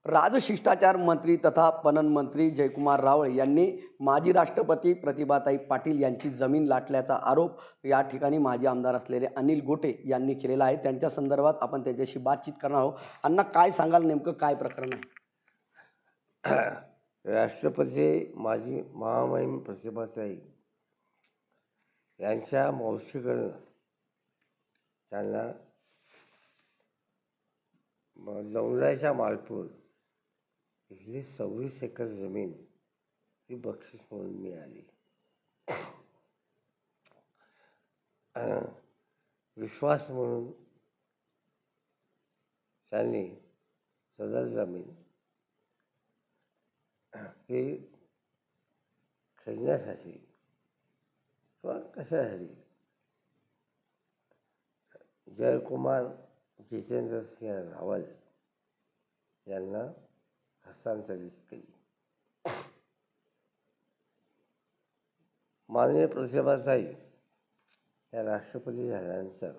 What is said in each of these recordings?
राजशिष्टाचार मंत्री तथा पणन मंत्री जयकुमार रावळ यांनी माजी राष्ट्रपती प्रतिभाताई पाटील यांची जमीन लाटल्याचा आरोप या ठिकाणी माजी आमदार असलेले अनिल गोटे यांनी केलेला आहे। त्यांच्या संदर्भात आपण त्यांच्याशी बातचीत करणार आहोत। अण्णा, काय सांगाल, नेमकं काय प्रकरण आहे? राष्ट्रपती माजी महामहिम प्रतिभाताई यांच्या मावशीकडून त्यांना लवंगल्याच्या मालपूर इथली 26 एकर जमीन ही बक्षीस म्हणून मिळाली। विश्वास म्हणून त्यांनी सदर जमीन ही खेळण्यासाठी किंवा कशासाठी जयकुमार जितेंद्र सिंह रावल यांना हस्तांतरित केली। माननीय प्रतिभाताई या राष्ट्रपती झाल्यानंतर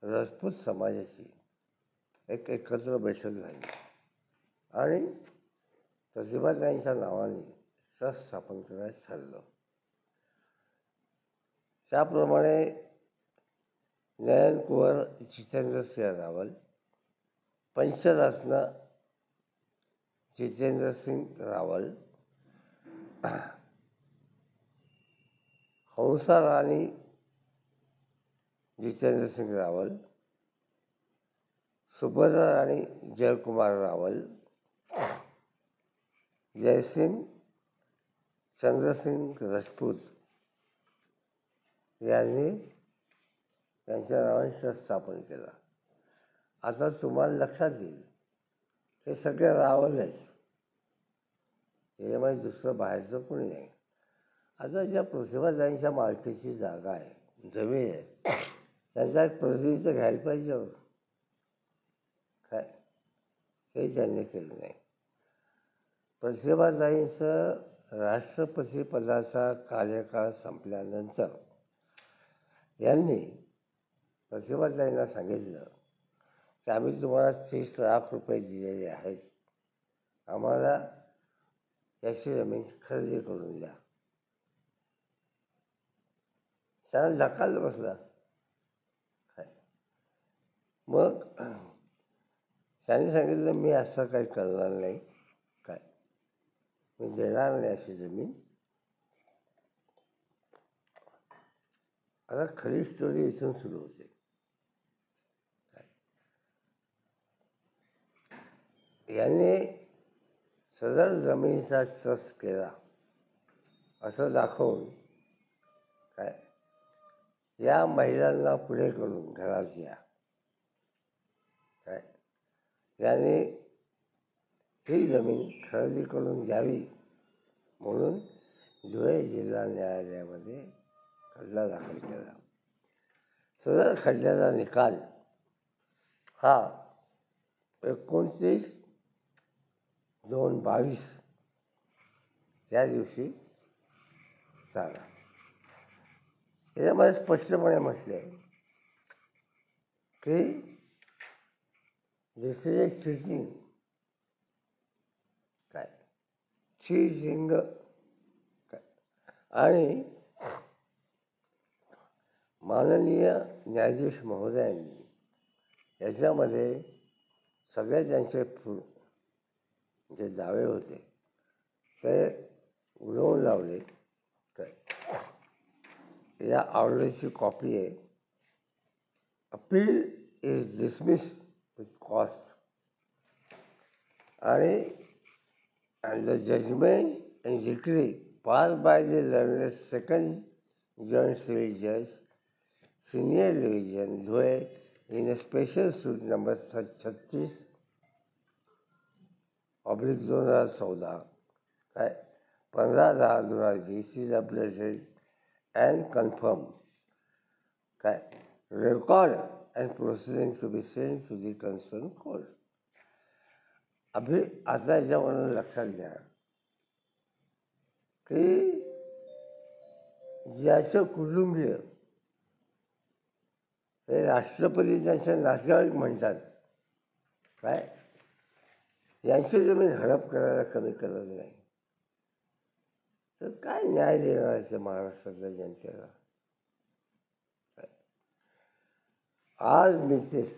राजपूत समाजाची एक एकत्र बैठक झाली आणि प्रतिभाताईंच्या नावाने ट्रस्ट स्थापन करायचं ठरलं। त्याप्रमाणे नयन कुंवर जितेंद्र सिंह रावल, पंचरत्न जितेंद्र सिंह रावल, हंसा रानी जितेंद्र सिंह रावल, सुभद्रा रानी जयकुमार रावल, जयसिंग चंद्रसिंग राजपूत यांनी त्यांच्या नावाने ट्रस्ट स्थापन केला। आता तुम्हाला लक्षात येईल हे सगळे रावल आहेत, याच्यामध्ये दुसरं बाहेरचं कोणी नाही। आता ज्या प्रतिभाताईंच्या मालकीची जागा आहे, जमीन आहे, त्यांचा एक प्रतिनिधित्व घ्यायला पाहिजे काय, हे त्यांनी केलं नाही। प्रतिभाताईंचं राष्ट्रपती पदाचा कार्यकाळ संपल्यानंतर यांनी प्रतिभाताईंना सांगितलं की आम्ही तुम्हाला 30 लाख रुपये दिलेले आहेत, आम्हाला याची जमीन खरेदी करून द्या। त्याला धक्काच बसला काय। मग त्यांनी सांगितलं मी असं काही करणार नाही, काय मी देणार नाही अशी जमीन। आता खरी स्टोरी इथून सुरू होते। यांनी सदर जमिनीचा ट्रस्ट केला असं दाखवून काय या महिलांना पुढे करून घरात या काय यांनी ही जमीन खरेदी करून द्यावी म्हणून धुळे जिल्हा न्यायालयामध्ये खटला दाखल केला। सदर खटल्याचा निकाल हा 29/2/22 या दिवशी झाला। याच्यामध्ये स्पष्टपणे म्हटले की दिस इज ए चिटिंग काय चीटिंग काय आणि माननीय न्यायाधीश महोदयांनी याच्यामध्ये सगळे त्यांचे जे दावे होते ते उडवून लावले काय। या ऑर्डरची कॉपी आहे। Appeal is dismiss with cost आणि the judgement and decree pass by the learned second joint civil जज senior division Dhule in a special suit number 36/2014 काय 15/10/2020 इज अपडेटेड अँड कन्फर्म काय record and proceeding to be send to the concern court. आता याच्यावरून लक्षात घ्या की ज्याचं कुटुंबीय हे राष्ट्रपती त्यांचे नातेवाईक म्हणतात काय यांची जमीन हडप करायला कमी करत नाही, तर काय न्याय देणार आहे महाराष्ट्रातल्या जनतेला? आज मिसेस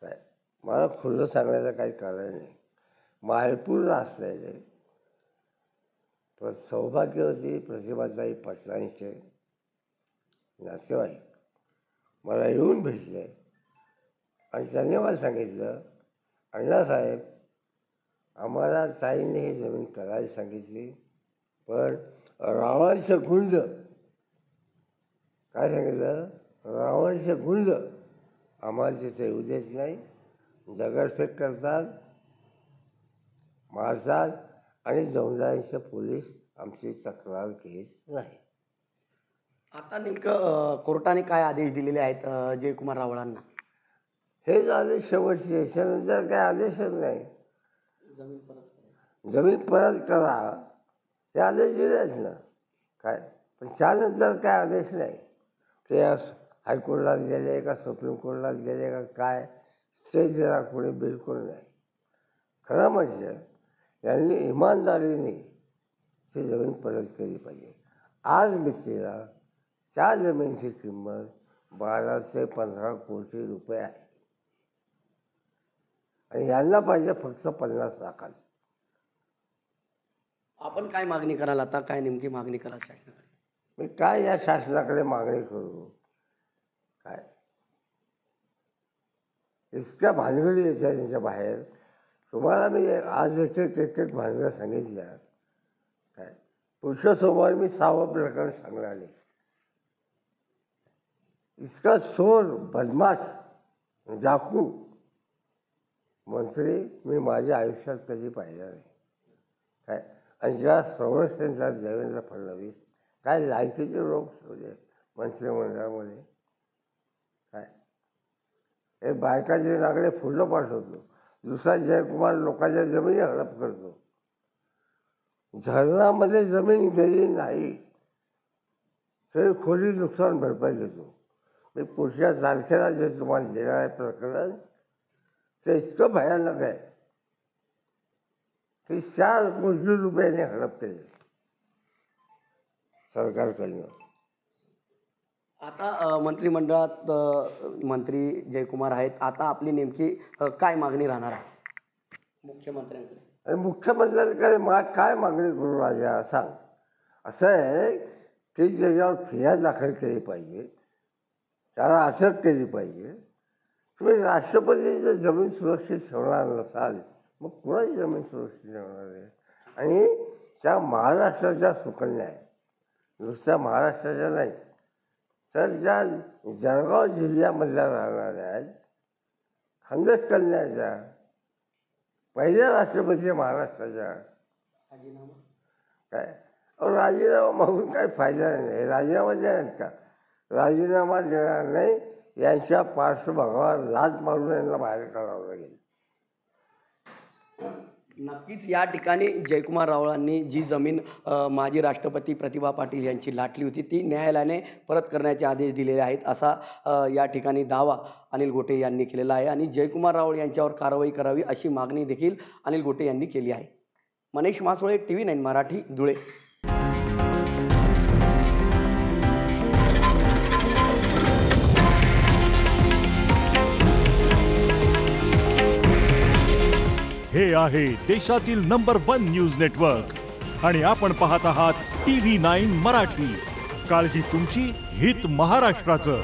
काय मला खुलं सांगण्याचं काही कारण नाही. मालपूरला असलेले सौभाग्यवती प्रतिभाताई पाटलांचे नातेवाईक मला येऊन भेटले आणि त्यांनी मला सांगितलं, अण्णासाहेब, आम्हाला ताईने ही जमीन करायला सांगितली, पण रावणाचे गुंड, काय सांगितलं, रावणाचे गुंड आम्हाला तिथे येऊ देत नाही, दगडफेक करतात, मारतात आणि दौंडांचे पोलीस आमची तक्रार घेत नाही. आता नेमकं कोर्टाने काय आदेश दिलेले आहेत जयकुमार रावळांना? हेच आदेश शेवटचे, याच्यानंतर काय आदेशच नाही. जमीन परत करा हे आदेश दिलेच ना, काय, पण त्यानंतर काय आदेश नाही. ते हायकोर्टात गेले का सुप्रीम कोर्टात गेले का काय, ते जरा कोणी बिलकुल नाही. खरं म्हणजे यांनी इमानदारीने ती जमीन परत केली पाहिजे. आज मिस्त्रीला त्या जमिनीची किंमत 12 ते 15 कोटी रुपये आहे आणि यांना पाहिजे फक्त 50 लाखाचं. आपण काय मागणी कराल आता? काय नेमकी मागणी कराल शासनाकडे? मी काय या शासनाकडे मागणी करू? काय इतक्या भानगडी येतात त्यांच्या बाहेर. तुम्हाला मी आज एक भानगड सांगितल्या. काय पुढच्या सोमवारी मी 6वं प्रकरण सांगणार आहे. इतका चोर, बदमाश, डाकू मंत्री मी माझ्या आयुष्यात कधी पाहिला नाही. काय आणि ज्या संरक्षणचा देवेंद्र फडणवीस काय लायकीचे लोक होते मंत्रिमंडळामध्ये. काय एक बायकाचे नागडे फुलं पाठवतो, दुसरा जयकुमार लोकांच्या जमिनी हडप करतो. धरणामध्ये जमीन गेली नाही तरी खोली नुकसान भरपाई घेतो. मी पुढच्या तारखेला जे तुम्हाला देणार आहे प्रकरण, ते इतकं भयानक आहे की 4 कोटी रुपयाने हडप केले सरकारकडनं. आता मंत्रिमंडळात मंत्री जयकुमार आहेत. आता आपली नेमकी काय मागणी राहणार आहे मुख्यमंत्र्यांकडे? आणि मुख्यमंत्र्यांकडे काय मागणी करू राजा सांग? असं आहे की त्याच्यावर फिर्याद दाखल केली पाहिजे, त्याला अटक केली पाहिजे. तुम्ही राष्ट्रपतीची जमीन सुरक्षित ठेवणार नसाल मग कुणाची जमीन सुरक्षित ठेवणार आहे? आणि त्या महाराष्ट्राच्या सुकन्या आहेत, नुसत्या महाराष्ट्राच्या नाही, तर ज्या जळगाव जिल्ह्यामधल्या राहणाऱ्या आहेत, खानदेश कन्याच्या पहिल्या राष्ट्रपती महाराष्ट्राच्या. काय राजीनामा मागून काही फायदा नाही. राजीनामा देणार का? राजीनामा देणार नाही. यांच्या पार्श्वभागावर लाच मारून यांना बाहेर काढावं लागेल. नक्कीच या ठिकाणी जयकुमार रावळांनी जी जमीन माजी राष्ट्रपती प्रतिभा पाटील यांची लाटली होती ती न्यायालयाने परत करण्याचे आदेश दिलेले आहेत असा या ठिकाणी दावा अनिल गोटे यांनी केलेला आहे आणि जयकुमार रावळ यांच्यावर कारवाई करावी अशी मागणी देखील अनिल गोटे यांनी केली आहे. मनीष मासोळे, TV9 मराठी, धुळे. हे आहे देशातील नंबर 1 न्यूज नेटवर्क आणि आपण पाहत आहात TV9 मराठी. काळजी तुमची, हित महाराष्ट्राचं.